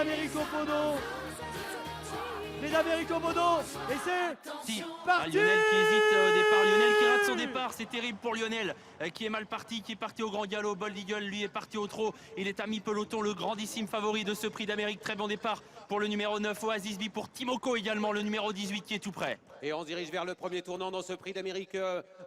d'Américo Podo. Les d'Américo Podo. Et c'est parti. Lionel qui hésite au départ, Lionel qui rate son départ, c'est terrible pour Lionel qui est mal parti, qui est parti au grand galop. Bold Eagle lui est parti au trot, il est à mi-peloton, le grandissime favori de ce prix d'Amérique. Très bon départ pour le numéro 9 Oasis B, pour Timoko également, le numéro 18 qui est tout près. Et on se dirige vers le premier tournant dans ce prix d'Amérique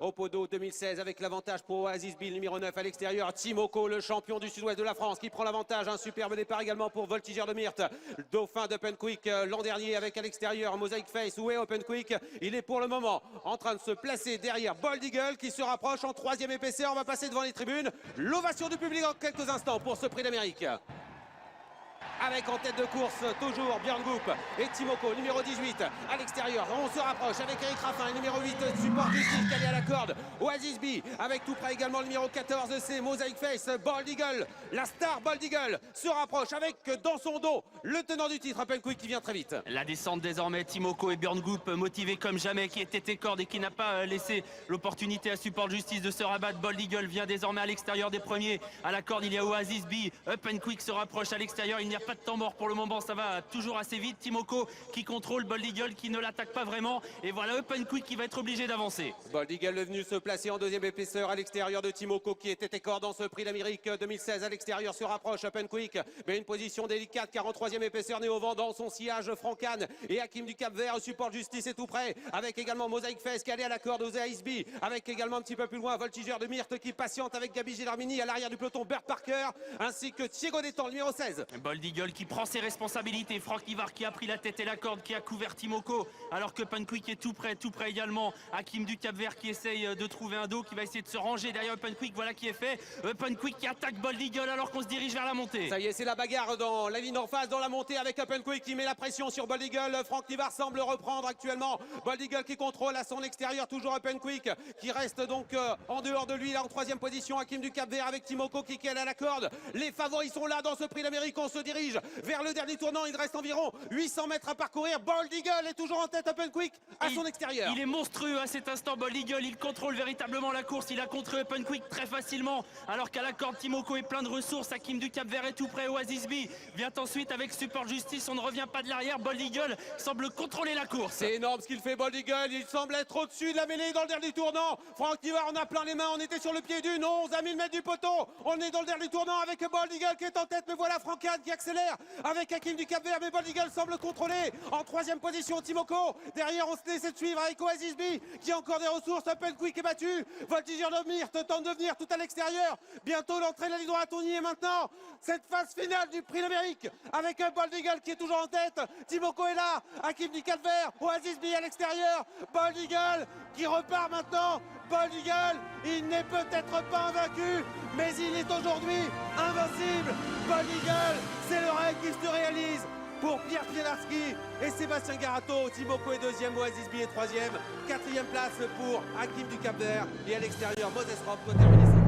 au Podo 2016 avec l'avantage pour Oasis B, le numéro 9 à l'extérieur. Timoko, le champion du sud-ouest de la France, qui prend l'avantage. Un superbe départ également pour Voltigeur de Myrte, dauphin d'Open Quick l'an dernier avec à l'extérieur Mosaic Face. Où est Open Quick? Il est pour le moment en train de se placer derrière Bold Eagle qui se rapproche en troisième épaisseur. On va passer devant les tribunes. L'ovation du public en quelques instants pour ce prix d'Amérique. Avec en tête de course toujours Björn Goop et Timoko, numéro 18 à l'extérieur. On se rapproche avec Eric Raffin, numéro 8, support du style calé à la corde. Oasis B avec tout près également le numéro 14, c'est Mosaic Face. Bold Eagle, la star Bold Eagle se rapproche avec dans son dos le tenant du titre Open Quick qui vient très vite. La descente désormais, Timoko et Björn Goop motivés comme jamais, qui est tête corde et qui n'a pas laissé l'opportunité à Support Justice de se rabattre. Bold Eagle vient désormais à l'extérieur des premiers. À la corde, il y a Oasis B. Open Quick se rapproche à l'extérieur. Il n'y a pas de temps mort pour le moment, ça va toujours assez vite. Timoko qui contrôle Bold Eagle qui ne l'attaque pas vraiment. Et voilà Open Quick qui va être obligé d'avancer. Bold Eagle est venu se placer en deuxième épaisseur à l'extérieur de Timoko qui était écort dans ce prix d'Amérique 2016 à l'extérieur. Se rapproche Open Quick, mais une position délicate car en troisième épaisseur né au vent dans son sillage. Francan et Hakim du Cap Vert, Support Justice est tout près avec également Mosaic Face calé à la corde aux Ice B, avec également un petit peu plus loin Voltigeur de Myrte qui patiente avec Gabi Gilarmini à l'arrière du peloton. Bert Parker ainsi que Thiego Détan, le numéro 16. Bold Eagle qui prend ses responsabilités. Franck Nivard qui a pris la tête et la corde, qui a couvert Timoko, alors que Open Quick est tout près également. Hakim du Cap Vert qui essaye de trouver un dos, qui va essayer de se ranger derrière Open Quick. Voilà qui est fait. Open Quick qui attaque Bold Eagle alors qu'on se dirige vers la montée. Ça y est, c'est la bagarre dans la ligne en face, dans la montée avec Open Quick qui met la pression sur Bold Eagle. Franck Nivard semble reprendre actuellement. Bold Eagle qui contrôle à son extérieur toujours Open Quick qui reste donc en dehors de lui là en troisième position. Hakim du Cap Vert avec Timoko qui est à la corde. Les favoris sont là dans ce prix d'Amérique. On se dirige vers le dernier tournant. Il reste environ 800 mètres à parcourir. Bold Eagle est toujours en tête. Open Quick à son extérieur. Il est monstrueux à cet instant. Bold Eagle, il contrôle véritablement la course. Il a contré Open Quick très facilement, alors qu'à la corde Timoko est plein de ressources. Hakim du Cap Vert est tout près. Oasis B vient ensuite avec Support Justice. On ne revient pas de l'arrière. Bold Eagle semble contrôler la course. C'est énorme ce qu'il fait Bold Eagle. Il semble être au-dessus de la mêlée dans le dernier tournant. Franck Nivard en a plein les mains. On était sur le pied d'une 11 à 1000 mètres du poteau. On est dans le dernier tournant avec Bold Eagle qui est en tête. Mais voilà Francan qui accélère avec Hakim du Cap Vert. Mais Bold Eagle semble contrôler. En troisième position Timoko. Derrière on se laisse suivre avec Oasis B qui a encore des ressources. Open Quick est battu. Voltigeur de Myrte tente de venir tout à l'extérieur. Bientôt l'entrée de la ligne droite. On y est maintenant. Cette phase finale du prix d'Amérique avec un Bold Eagle qui est toujours en tête. Timoko est là. Hakim du Cap Vert. Oasis B à l'extérieur. Bold Eagle qui repart maintenant. Bold Eagle, il n'est peut-être pas invaincu, mais il est aujourd'hui invincible. Bold Eagle, c'est le rêve qui se réalise pour Pierre Pielarski et Sébastien Garato. Timoko est deuxième, Oasis B est troisième. Quatrième place pour Hakim du Cap Vert. Et à l'extérieur, Moses Rob doit terminer.